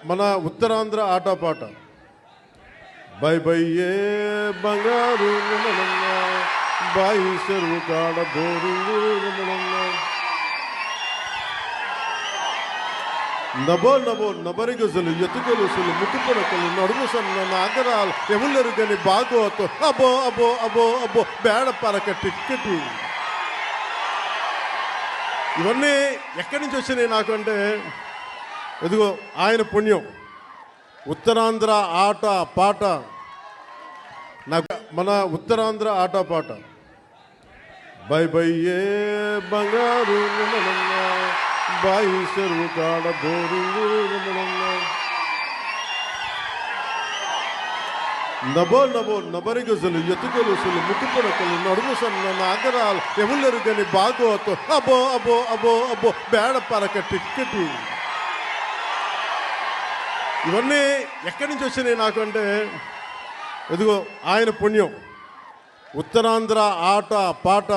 మన Uttarandhra ఆటపాట by by ఏ బంగారు బాయి చెరువు కాడ బోరింగు నభో నభో నబరిగజలు ఎతుగొలుసులు ముక్కుపొడకలు నడుము సన్న నాగరాలు ఎములెరుగని బాగోతో అబో అబో అబో అబో బేడ పరక టిక్కెటి. ఇవన్నీ ఎక్కడి నుంచి వచ్చినాయి నాకు అంటే, ఎదుగో ఆయన పుణ్యం. ఉత్తరాంధ్ర ఆట పాట నాకు మన ఉత్తరాంధ్ర ఆట పాట బై బై ఏ బంగారు బాయి చెరువు కాడ బోరింగు నభో నభో నబరిగజలు ఎతుగొలుసులు ముక్కుపొడకలు నడుము సన్న నాగరాలు ఎములెరుగని బాగోతో అబో అబో అబో అబో బేడ పరక టిక్కెటి. ఇవన్నీ ఎక్కడి నుంచి వచ్చినాయి నాకు అంటే, ఎదుగో ఆయన పుణ్యం. ఉత్తరాంధ్ర ఆట పాట